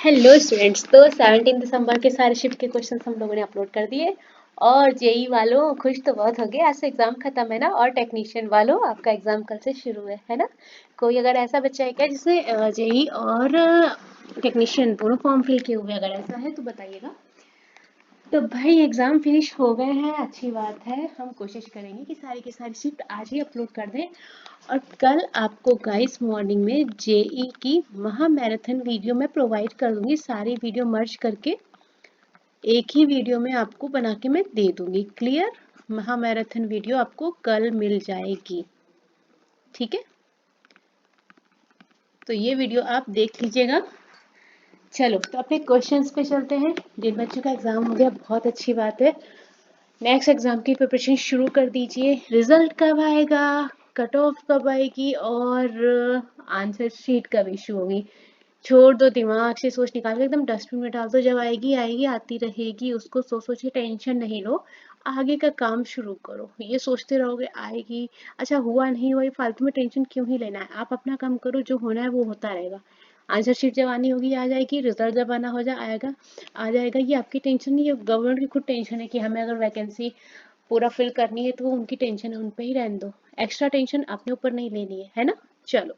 Hello students. तो 17 दिसंबर के सारे शिफ्ट के क्वेश्चन हम लोगों ने अपलोड कर दिए और जेई वालों खुश तो बहुत हो गए, आज से एग्जाम खत्म है ना। और टेक्नीशियन वालों आपका एग्जाम कल से शुरू है ना। कोई अगर ऐसा बच्चा है क्या जिसने जेई और टेक्नीशियन दोनों फॉर्म फिल किए हुए, अगर ऐसा है तो बताइएगा। तो भाई एग्जाम फिनिश हो गए हैं, अच्छी बात है। हम कोशिश करेंगे कि सारी की सारी शिफ्ट आज ही अपलोड कर दें और कल आपको गाइस मॉर्निंग में जेई की महा मैराथन वीडियो मैं प्रोवाइड कर दूंगी। सारी वीडियो मर्ज करके एक ही वीडियो में आपको बना के मैं दे दूंगी। क्लियर? महा मैराथन वीडियो आपको कल मिल जाएगी, ठीक है। तो ये वीडियो आप देख लीजिएगा। चलो तो अपने क्वेश्चंस पे चलते हैं। जिन बच्चों का एग्जाम हो गया बहुत अच्छी बात है, नेक्स्ट एग्जाम की प्रिपरेशन शुरू कर दीजिए। रिजल्ट कब आएगा, कट ऑफ कब आएगी और आंसर शीट कब इशू होगी, छोड़ दो, दिमाग से सोच निकाल के एकदम डस्टबिन में डाल दो। जब आएगी आएगी, आती रहेगी, उसको सोच सोच के टेंशन नहीं लो, आगे का काम शुरू करो। ये सोचते रहोगे आएगी, अच्छा हुआ नहीं हुआ, ये फालतू में टेंशन क्यों ही लेना है। आप अपना काम करो, जो होना है वो होता रहेगा। आंसर शीट जब आनी होगी आ जाएगी, रिजल्ट जब आना हो जाए आएगा आ जाएगा। ये आपकी टेंशन नहीं, ये गवर्नमेंट की खुद टेंशन है कि हमें अगर वैकेंसी पूरा फिल करनी है तो उनकी टेंशन है, उन पे ही रहने दो। एक्स्ट्रा टेंशन अपने ऊपर नहीं लेनी है ना। चलो,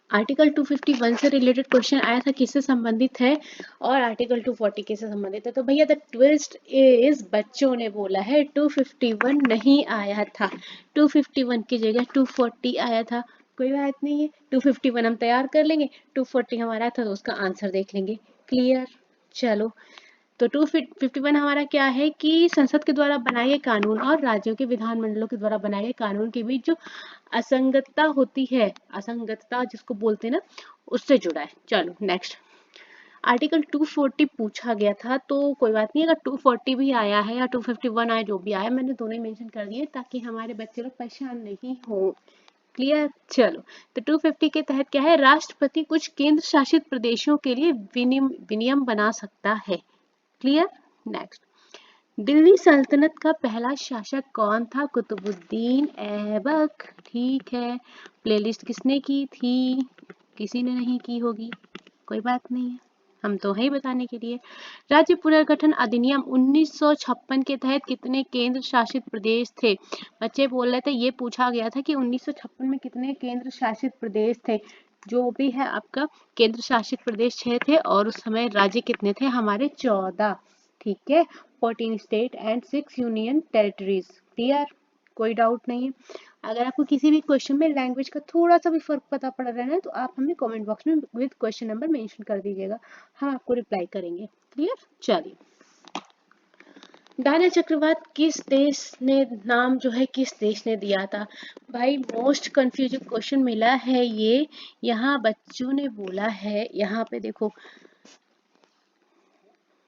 आर्टिकल 251 से रिलेटेड क्वेश्चन आया था, किससे संबंधित है, और आर्टिकल 240 किससे संबंधित है। तो भैया द ट्विस्ट इज, बच्चों ने बोला है 251 नहीं आया था, 251 की जगह 240 आया था। कोई बात नहीं है, 251 हम तैयार कर लेंगे, 240 हमारा था तो उसका आंसर देख लेंगे। क्लियर? चलो, तो 251 हमारा क्या है कि संसद के द्वारा बनाए गए कानून और राज्यों के विधानमंडलों के द्वारा बनाए गए कानून के बीच जो असंगतता होती है, असंगतता जिसको बोलते हैं ना, उससे जुड़ा है। चलो नेक्स्ट, आर्टिकल 240 पूछा गया था, तो कोई बात नहीं, अगर 240 भी आया है या 251 आया, जो भी आया, मैंने दोनों ही मेंशन कर दिए ताकि हमारे बच्चे लोग परेशान नहीं हो। क्लियर? चलो, तो 250 के तहत क्या है, राष्ट्रपति कुछ केंद्र शासित प्रदेशों के लिए विनियम बना सकता है। क्लियर? नेक्स्ट, दिल्ली सल्तनत का पहला शासक कौन था? कुतुबुद्दीन ऐबक। ठीक है, प्लेलिस्ट किसने की थी? किसी ने नहीं की होगी, कोई बात नहीं है, हम तो है बताने के लिए। राज्य पुनर्गठन अधिनियम 1956 के तहत कितने केंद्र शासित प्रदेश थे? बच्चे बोल रहे थे, ये पूछा गया था कि 1956 में कितने केंद्र शासित प्रदेश थे। जो भी है आपका केंद्र शासित प्रदेश 6 थे और उस समय राज्य कितने थे हमारे? 14। ठीक है, 14 state and 6 union territories. Clear? कोई डाउट नहीं है। अगर आपको किसी भी क्वेश्चन में लैंग्वेज का थोड़ा सा भी फर्क पता पड़ रहा है तो आप हमें कमेंट बॉक्स में विद क्वेश्चन नंबर मेंशन कर दीजिएगा, हम आपको रिप्लाई करेंगे। क्लियर? चलिए, दानियल चक्रवात किस देश ने नाम जो है किस देश ने दिया था? भाई मोस्ट कंफ्यूजिंग क्वेश्चन मिला है ये। यहाँ बच्चों ने बोला है, यहाँ पे देखो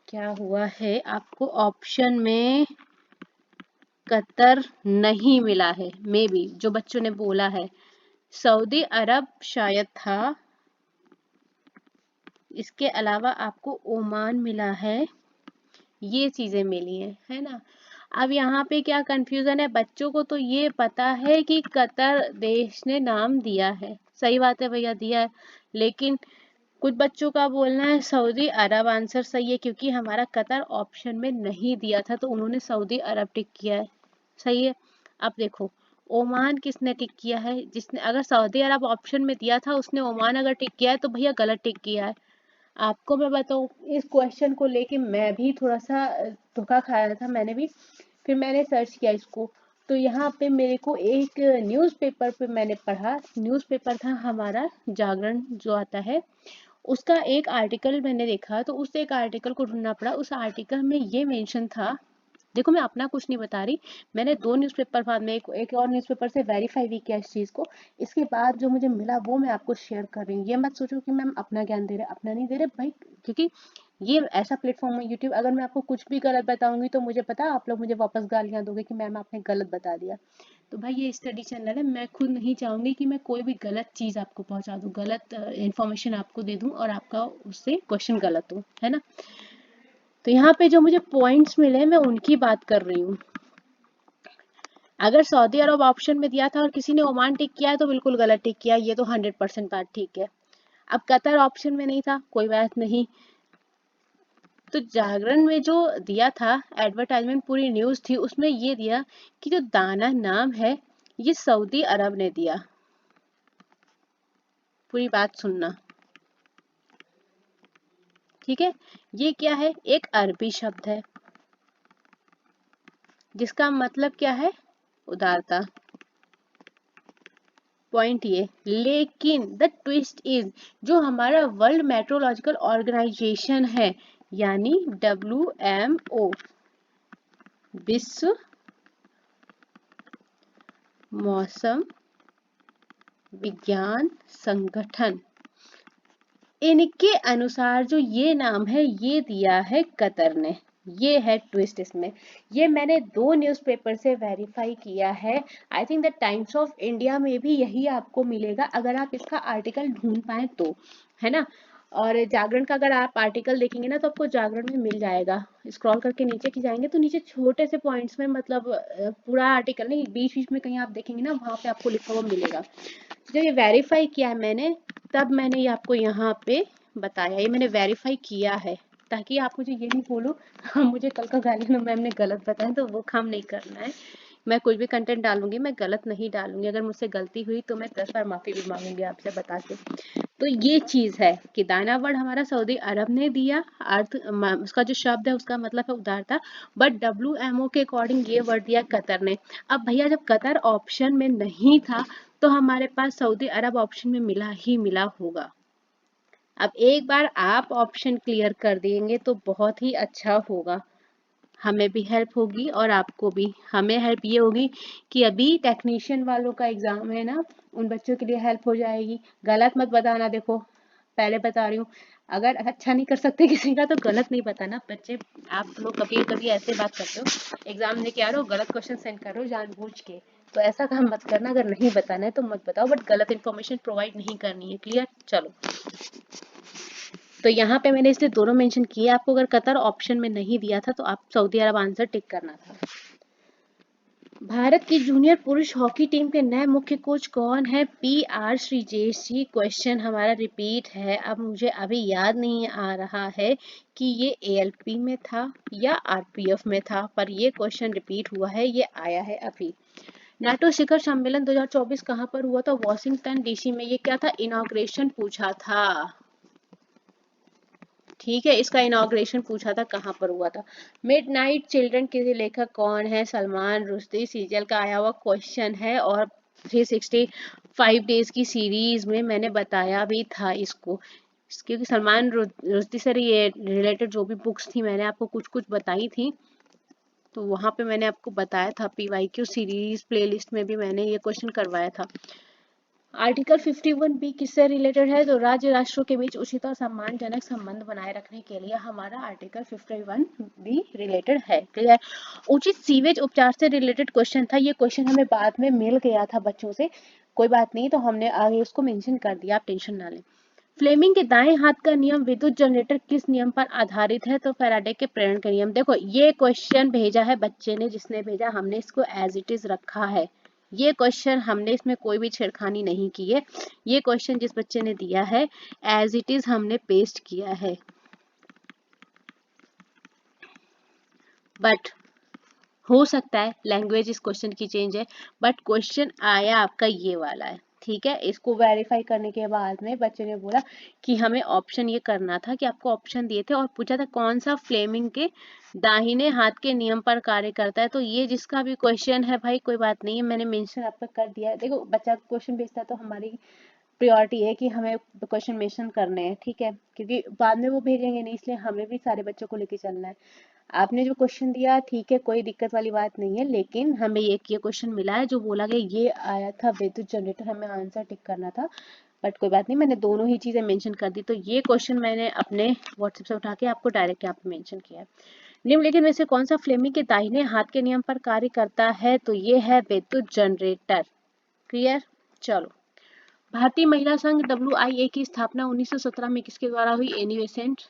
क्या हुआ है, आपको ऑप्शन में कतर नहीं मिला है, मे बी जो बच्चों ने बोला है। सऊदी अरब शायद था, इसके अलावा आपको ओमान मिला है, ये चीजें मिली है ना। अब यहाँ पे क्या कंफ्यूजन है, बच्चों को तो ये पता है कि कतर देश ने नाम दिया है, सही बात है भैया, दिया है, लेकिन कुछ बच्चों का बोलना है सऊदी अरब आंसर सही है, क्योंकि हमारा कतर ऑप्शन में नहीं दिया था तो उन्होंने सऊदी अरब टिक किया है। सही है। अब देखो, ओमान किसने टिक किया है? जिसने, अगर सऊदी अरब ऑप्शन में दिया था उसने ओमान अगर टिक किया है तो भैया गलत टिक किया है। आपको मैं बताऊं, इस क्वेश्चन को लेके मैं भी थोड़ा सा धोखा खाया था, मैंने भी, फिर मैंने सर्च किया इसको, तो यहाँ पे मेरे को एक न्यूज़पेपर पे मैंने पढ़ा, न्यूज़पेपर था हमारा जागरण जो आता है, उसका एक आर्टिकल मैंने देखा, तो उस एक आर्टिकल को ढूंढना पड़ा। उस आर्टिकल में ये मेंशन था, देखो मैं अपना कुछ नहीं बता रही, मैंने दो न्यूज़पेपर बाद में एक और न्यूज़पेपर से वेरीफाई भी किया इस चीज़ को, इसके बाद जो मुझे मिला वो मैं आपको शेयर कर रही हूँ। ये मत सोचो कि मैम अपना ज्ञान दे रहे, अपना नहीं दे रहे भाई, क्योंकि ये ऐसा प्लेटफॉर्म है यूट्यूब, अगर मैं आपको कुछ भी गलत बताऊंगी तो मुझे पता आप लोग मुझे वापस गालियां दोगे कि मैम आपने गलत बता दिया। तो भाई ये स्टडी चैनल है, मैं खुद नहीं चाहूंगी कि मैं कोई भी गलत चीज़ आपको पहुंचा दूं, गलत इन्फॉर्मेशन आपको दे दूं और आपका उससे क्वेश्चन गलत हो, है ना। तो यहाँ पे जो मुझे पॉइंट्स मिले मैं उनकी बात कर रही हूँ। अगर सऊदी अरब ऑप्शन में दिया था और किसी ने ओमान टिक किया है तो बिल्कुल गलत टिक किया, ये तो 100% बात ठीक है। अब कतर ऑप्शन में नहीं था, कोई बात नहीं। तो जागरण में जो दिया था एडवर्टाइजमेंट, पूरी न्यूज थी, उसमें ये दिया कि जो दाना नाम है ये सऊदी अरब ने दिया। पूरी बात सुनना, ठीक है। ये क्या है, एक अरबी शब्द है जिसका मतलब क्या है, उदारता। पॉइंट ये, लेकिन द ट्विस्ट इज, जो हमारा वर्ल्ड मेट्रोलॉजिकल ऑर्गेनाइजेशन है यानी WMO, विश्व मौसम विज्ञान संगठन, इनके अनुसार जो ये नाम है ये दिया है कतर ने। ये है ट्विस्ट इसमें। ये मैंने 2 न्यूज़पेपर से वेरीफाई किया है। I think the times of India में भी यही आपको मिलेगा अगर आप इसका आर्टिकल ढूंढ पाए तो, है ना। और जागरण का अगर आप आर्टिकल देखेंगे ना तो आपको जागरण में मिल जाएगा। स्क्रॉल करके नीचे की जाएंगे तो नीचे छोटे से पॉइंट्स में, मतलब पूरा आर्टिकल नहीं, बीच बीच में कहीं आप देखेंगे ना वहां पे आपको लिखा हुआ मिलेगा। जब ये वेरीफाई किया है मैंने, तब मैंने ये आपको यहाँ पे बताया, ये मैंने वेरीफाई किया है, ताकि आप मुझे ये नहीं बोलो मुझे कल का गाली ना मैम ने गलत बताया, तो वो काम नहीं करना है। मैं कुछ भी कंटेंट डालूंगी मैं गलत नहीं डालूंगी, अगर मुझसे गलती हुई तो मैं 10 बार माफी भी मांगूंगी आपसे बता के। तो ये चीज है कि दाना वर्ड हमारा सऊदी अरब ने दिया, अर्थ उसका जो शब्द है उसका मतलब है उदारता, बट WMO के अकॉर्डिंग ये वर्ड दिया कतर ने। अब भैया जब कतर ऑप्शन में नहीं था तो हमारे पास सऊदी अरब ऑप्शन में मिला ही मिला होगा। अब एक बार आप ऑप्शन क्लियर कर देंगे तो बहुत ही अच्छा होगा, हमें भी हेल्प होगी और आपको भी। हमें हेल्प ये होगी कि अभी टेक्नीशियन वालों का एग्जाम है ना, उन बच्चों के लिए हेल्प हो जाएगी। गलत मत बताना, देखो पहले बता रही हूँ, अगर अच्छा नहीं कर सकते किसी का तो गलत नहीं बताना बच्चे। आप लोग कभी कभी ऐसे बात करते हो, एग्जाम लेके आ रहे हो गलत क्वेश्चन सेंड कर रहे हो जानबूझ के, तो ऐसा काम मत करना। अगर नहीं बताना है तो मत बताओ, बट गलत इन्फॉर्मेशन प्रोवाइड नहीं करनी है। क्लियर, चलो। तो यहाँ पे मैंने इसलिए दोनों मेंशन किए, आपको अगर कतर ऑप्शन में नहीं दिया था तो आप सऊदी अरब आंसर टिक करना था। भारत की जूनियर पुरुष हॉकी टीम के नए मुख्य कोच कौन है? PR श्रीजेश जी। क्वेश्चन हमारा रिपीट है। अब मुझे अभी याद नहीं आ रहा है कि ये ALP में था या RPF में था, पर ये क्वेश्चन रिपीट हुआ है, ये आया है अभी। नाटो शिखर सम्मेलन 2024 कहाँ पर हुआ था? वॉशिंगटन DC में। ये क्या था, इनॉग्रेशन पूछा था, ठीक है, इसका इनॉग्रेशन पूछा था कहाँ पर हुआ था। मिडनाइट चिल्ड्रन के लेखक कौन है? सलमान रुश्दी। सीरियल का आया हुआ क्वेश्चन है और 365 डेज की सीरीज में मैंने बताया भी था इसको, क्योंकि सलमान रुश्दी से ये रिलेटेड जो भी बुक्स थी मैंने आपको कुछ कुछ बताई थी, तो वहां पे मैंने आपको बताया था। PYQ सीरीज प्लेलिस्ट में भी मैंने ये क्वेश्चन करवाया था। आर्टिकल 51B किससे रिलेटेड है? तो राज्य राष्ट्रों के बीच उचित और सम्मानजनक संबंध बनाए रखने के लिए हमारा आर्टिकल 51B रिलेटेड है। क्लियर। उचित सीवेज उपचार से रिलेटेड क्वेश्चन था, ये क्वेश्चन हमें बाद में मिल गया था बच्चों से, कोई बात नहीं, तो हमने आगे उसको मेंशन कर दिया, आप टेंशन ना लें। फ्लेमिंग के दाएं हाथ का नियम विद्युत जनरेटर किस नियम पर आधारित है? तो फैराडे के प्रेरण का नियम। देखो ये क्वेश्चन भेजा है बच्चे ने, जिसने भेजा, हमने इसको एज इट इज रखा है। ये क्वेश्चन हमने इसमें कोई भी छेड़खानी नहीं की है, ये क्वेश्चन जिस बच्चे ने दिया है एज इट इज हमने पेस्ट किया है। बट हो सकता है लैंग्वेज इस क्वेश्चन की चेंज है, बट क्वेश्चन आया आपका ये वाला है, ठीक है। इसको वेरीफाई करने के बाद में बच्चे ने बोला कि हमें ऑप्शन ये करना था, कि आपको ऑप्शन दिए थे और पूछा था कौन सा फ्लेमिंग के दाहिने हाथ के नियम पर कार्य करता है। तो ये जिसका भी क्वेश्चन है भाई कोई बात नहीं है, मैंने मेंशन आपका कर दिया है। देखो बच्चा क्वेश्चन भेजता है तो हमारी प्रायोरिटी है कि हमें क्वेश्चन मेंशन करने हैं, ठीक है, क्योंकि बाद में वो भेजेंगे नहीं, इसलिए हमें भी सारे बच्चों को लेके चलना है। आपने जो क्वेश्चन दिया ठीक है, कोई दिक्कत वाली बात नहीं है, लेकिन हमें ये क्वेश्चन मिला है जो बोला गया ये आया था विद्युत जनरेटर, हमें आंसर टिक करना था। बट कोई बात नहीं, मैंने दोनों ही चीजें मेंशन कर दी। तो ये क्वेश्चन मैंने अपने व्हाट्सएप से उठा के आपको डायरेक्ट यहाँ पे मेंशन किया है। निम्नलिखित में से कौन सा फ्लेमिंग के दाहिने हाथ के नियम पर कार्य करता है? तो ये है विद्युत जनरेटर। क्लियर, चलो। भारतीय महिला संघ WIA की स्थापना 1917 में किसके द्वारा हुई? एनी बेसेंट,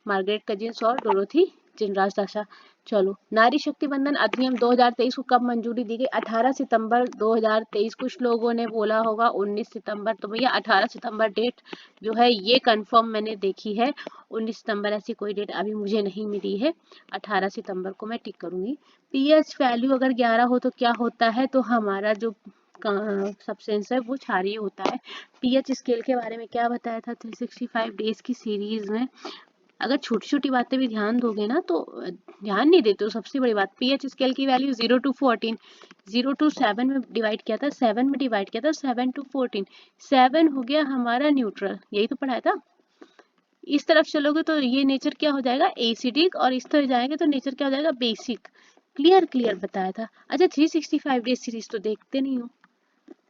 मार्गरेट कजिन्स और डोरोथी जिनराज दासा। चलो, नारी शक्ति वंदन अधिनियम 2023 को कब मंजूरी दी गई? 18 सितंबर 2023। कुछ लोगों ने बोला होगा 19 सितंबर, तो भैया 18 सितंबर डेट जो है ये कंफर्म मैंने देखी है। 19 सितंबर ऐसी कोई डेट अभी मुझे नहीं मिली है। 18 सितंबर को मैं टिक करूंगी। पीएच वैल्यू अगर 11 हो तो क्या होता है? तो हमारा जो सब्सटेंस है वो क्षारीय होता है। पीएच स्केल के बारे में क्या बताया था 365 डेज की सीरीज में? अगर छोटी छोटी बातें भी ध्यान दोगे ना तो ध्यान नहीं देते हो। सबसे बड़ी बात, पीएच स्केल की वैल्यू 0 to 14, 0 to 7 में डिवाइड किया था, 7 में डिवाइड किया था, 7 to 14, 7 हो गया हमारा न्यूट्रल, यही तो पढ़ाया था। इस तरफ चलोगे तो ये नेचर क्या हो जाएगा? एसिडिक, और इस तरफ जाएंगे तो नेचर क्या हो जाएगा? बेसिक। क्लियर क्लियर बताया था। अच्छा, 365 डेज सीरीज तो देखते नहीं हो।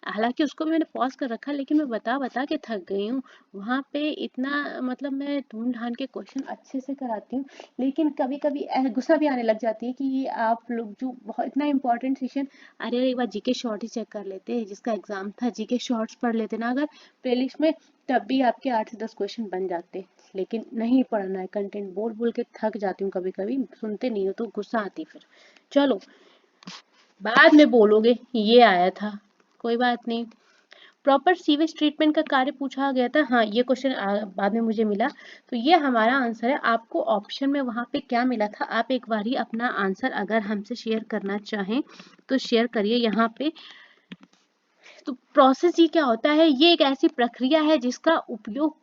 हालांकि उसको भी मैंने पॉज कर रखा, लेकिन मैं बता बता के थक गई हूँ। वहां पे इतना मतलब मैं ढूंढ ढांड के क्वेश्चन अच्छे से कराती हूँ, लेकिन कभी कभी गुस्सा भी आने लग जाती है कि आप लोग जो बहुत इतना इंपॉर्टेंट सेशन, अरे एक बार जीके शॉर्ट ही चेक कर लेते, जिसका एग्जाम था जीके शॉर्ट्स पढ़ लेते ना अगर प्लेलिस्ट में, तब भी आपके 8 से 10 क्वेश्चन बन जाते। लेकिन नहीं पढ़ना है, कंटेंट बोल बोल के थक जाती हूँ, कभी कभी सुनते नहीं हो तो गुस्सा आती फिर। चलो, बाद में बोलोगे ये आया था, कोई बात नहीं। प्रॉपर सीवेज ट्रीटमेंट का कार्य पूछा गया था। हाँ, ये क्वेश्चन बाद में मुझे मिला, तो ये हमारा आंसर है। आपको ऑप्शन में वहां पे क्या मिला था, आप एक बार ही अपना आंसर अगर हमसे शेयर करना चाहें तो शेयर करिए यहाँ पे। तो प्रोसेस ये क्या होता है? ये एक ऐसी प्रक्रिया है जिसका उपयोग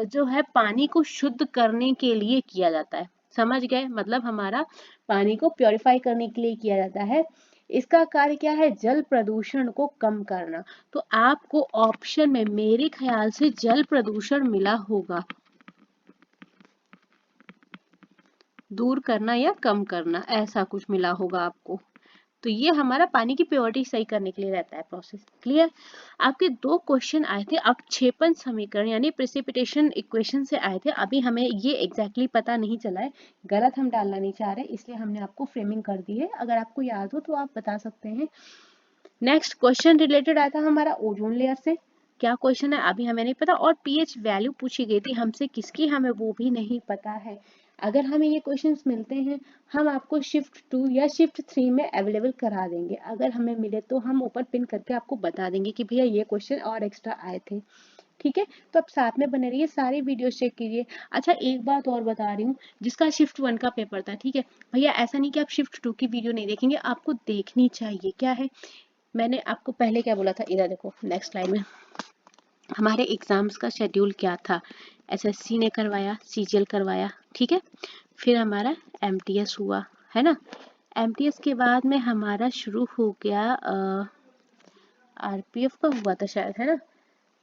जो है पानी को शुद्ध करने के लिए किया जाता है। समझ गए? मतलब हमारा पानी को प्योरीफाई करने के लिए किया जाता है। इसका कार्य क्या है? जल प्रदूषण को कम करना। तो आपको ऑप्शन में मेरे ख्याल से जल प्रदूषण मिला होगा, दूर करना या कम करना, ऐसा कुछ मिला होगा आपको। तो ये हमारा पानी की प्योरिटी सही करने के लिए रहता है प्रोसेस। क्लियर? आपके दो क्वेश्चन आए थे अवक्षेपण समीकरण यानी प्रेसिपिटेशन इक्वेशन से आए थे। अभी हमें ये एग्जैक्टली पता नहीं चला है, गलत हम डालना नहीं चाह रहे, इसलिए हमने आपको फ्रेमिंग कर दी है। अगर आपको याद हो तो आप बता सकते हैं। नेक्स्ट क्वेश्चन रिलेटेड आया था हमारा ओजोन लेयर से। क्या क्वेश्चन है अभी हमें नहीं पता, और पीएच वैल्यू पूछी गई थी हमसे, किसकी हमें वो भी नहीं पता है। अगर हमें ये क्वेश्चंस मिलते हैं, हम आपको शिफ्ट 2 या शिफ्ट 3 में अवेलेबल करा देंगे। अगर हमें मिले तो हम ऊपर पिन करके आपको बता देंगे कि भैया ये क्वेश्चन और एक्स्ट्रा आए थे। ठीक है, तो आप साथ में बने रहिए, सारी वीडियो चेक कीजिए। अच्छा, एक बात और बता रही हूँ, जिसका शिफ्ट 1 का पेपर था, ठीक है भैया, ऐसा नहीं कि आप शिफ्ट 2 की वीडियो नहीं देखेंगे, आपको देखनी चाहिए। क्या है, मैंने आपको पहले क्या बोला था, इधर देखो नेक्स्ट स्लाइड में हमारे एग्जाम्स का शेड्यूल क्या था। एसएससी ने करवाया, सीजीएल करवाया, ठीक है, फिर हमारा एमटीएस हुआ, है ना। एमटीएस के बाद में हमारा शुरू हो गया आरपीएफ का हुआ था शायद, है ना,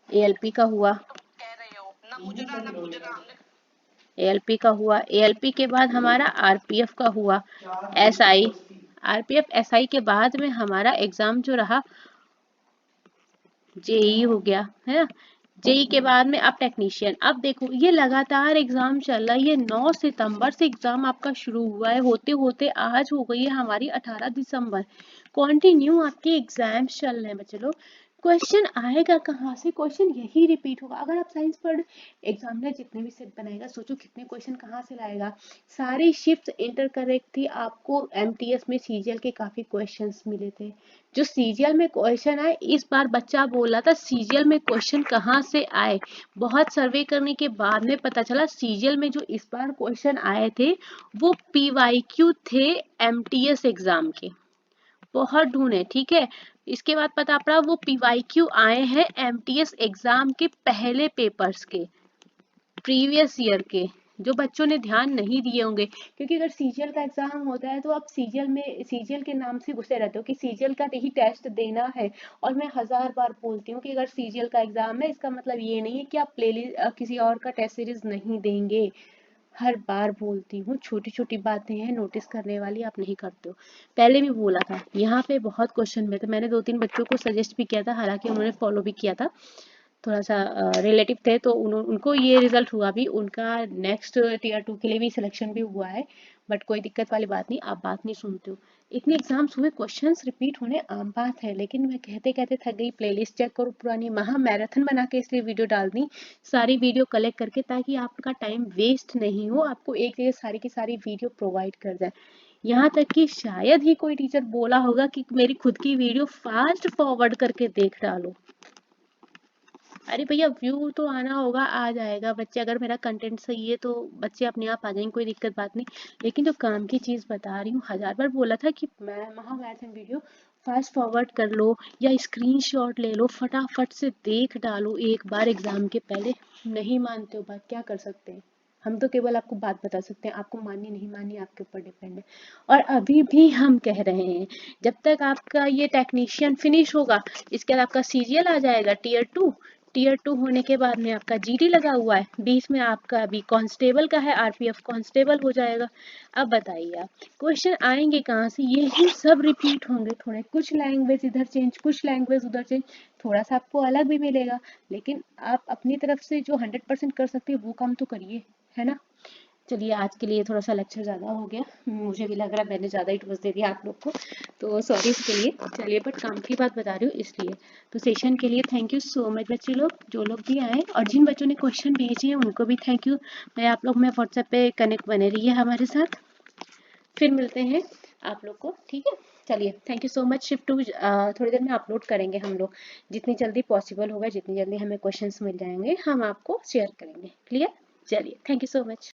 एएलपी का हुआ, एएलपी का हुआ, एएलपी के बाद हमारा आरपीएफ का हुआ, एसआई, आरपीएफ एसआई के बाद में हमारा एग्जाम जो रहा जेई हो गया, है ना। जेई के बाद में अब टेक्नीशियन। अब देखो ये लगातार एग्जाम चल रहा है, ये 9 सितंबर से एग्जाम आपका शुरू हुआ है, होते होते आज हो गई है हमारी 18 दिसंबर। कंटिन्यू आपके एग्जाम्स चल रहे हैं बच्चे लोग। क्वेश्चन आएगा कहाँ से? क्वेश्चन यही रिपीट होगा। अगर आप साइंस पढ़, एग्जामिनर जितने भी सेट बनाएगा, सोचो कितने क्वेश्चन कहाँ से लाएगा। सारी शिफ्ट इंटर करेक्ट थी। आपको एमटीएस में सीजीएल के काफी क्वेश्चंस मिले थे। जो सीजीएल में क्वेश्चन आए, इस बार बच्चा बोला था सीजीएल में क्वेश्चन कहाँ से आए। बहुत सर्वे करने के बाद में पता चला सीजीएल में जो इस बार क्वेश्चन आए थे वो पीवाईक्यू थे एमटीएस एग्जाम के। बहुत ढूंढे, ठीक है। इसके बाद पता पड़ा वो पीवाईक्यू आए हैं एमटीएस एग्जाम के पहले पेपर्स के, प्रीवियस ईयर के, जो बच्चों ने ध्यान नहीं दिए होंगे। क्योंकि अगर सीजीएल का एग्जाम होता है तो आप सीजीएल में, सीजीएल के नाम से घुसे रहते हो कि सीजीएल का ही टेस्ट देना है। और मैं 1000 बार बोलती हूँ कि अगर सीजीएल का एग्जाम है, इसका मतलब ये नहीं है कि आप प्लेलिस्ट किसी और का टेस्ट सीरीज नहीं देंगे। हर बार बोलती हूँ, छोटी छोटी बातें हैं नोटिस करने वाली, आप नहीं करते हो। पहले भी बोला था, यहाँ पे बहुत क्वेश्चन में तो मैंने 2-3 बच्चों को सजेस्ट भी किया था, हालांकि उन्होंने फॉलो भी किया था, थोड़ा सा रिलेटिव थे, तो उनको ये रिजल्ट हुआ भी, उनका नेक्स्ट टीयर 2 के लिए भी सिलेक्शन भी हुआ है। बट कोई दिक्कत वाली बात नहीं, आप बात नहीं सुनते हो। इतने एग्जाम्स हुए, क्वेश्चंस रिपीट होने आम बात है, लेकिन मैं कहते कहते थक गई। प्लेलिस्ट चेक करो पुरानी, महा मैराथन बना के इसलिए वीडियो डाल दी, सारी वीडियो कलेक्ट करके, ताकि आपका टाइम वेस्ट नहीं हो, आपको एक जगह सारी की सारी वीडियो प्रोवाइड कर जाए। यहाँ तक कि शायद ही कोई टीचर बोला होगा कि मेरी खुद की वीडियो फास्ट फॉरवर्ड करके देख डालो। अरे भैया व्यू तो आना होगा, आ जाएगा। बच्चे अगर मेरा कंटेंट सही है तो बच्चे अपने आप आ जाएंगे, कोई दिक्कत बात नहीं। लेकिन जो काम की चीज़ बता रही हूँ, 1000 बार बोला था कि मैं महामैराथन वीडियो फास्ट फॉरवर्ड कर लो या स्क्रीनशॉट ले लो, फटाफट से देख डालो एक बार एग्जाम के पहले। नहीं मानते हो बात, क्या कर सकते हैं। हम तो केवल आपको बात बता सकते हैं, आपको माननी नहीं माननी आपके ऊपर डिपेंड है। और अभी भी हम कह रहे हैं, जब तक आपका ये टेक्नीशियन फिनिश होगा, इसके बाद आपका सीजीएल आ जाएगा टीयर 2। टीयर 2 होने के बाद में आपका जीडी लगा हुआ है, बीच में आपका अभी कांस्टेबल का है, आरपीएफ कांस्टेबल हो जाएगा। अब बताइए आप क्वेश्चन आएंगे कहाँ से, यही सब रिपीट होंगे, थोड़े कुछ लैंग्वेज इधर चेंज, कुछ लैंग्वेज उधर चेंज, थोड़ा सा आपको अलग भी मिलेगा। लेकिन आप अपनी तरफ से जो 100% कर सकते हैं वो काम तो करिए, है ना। चलिए आज के लिए थोड़ा सा लेक्चर ज़्यादा हो गया, मुझे भी लग रहा है मैंने ज़्यादा ही टोस दे दिया आप लोग को, तो सॉरी इसके लिए। चलिए बट काम की बात बता रही हूँ इसलिए। तो सेशन के लिए थैंक यू सो मच बच्चे लोग, जो लोग भी आए, और जिन बच्चों ने क्वेश्चन भेजे हैं उनको भी थैंक यू। मैं आप लोग में व्हाट्सएप पे कनेक्ट बने रहिए हमारे साथ, फिर मिलते हैं आप लोग को, ठीक है। चलिए thank you so much. Shift to थोड़ी देर में अपलोड करेंगे हम लोग, जितनी जल्दी पॉसिबल होगा, जितनी जल्दी हमें क्वेश्चंस मिल जाएंगे हम आपको शेयर करेंगे। क्लियर। चलिए थैंक यू सो मच।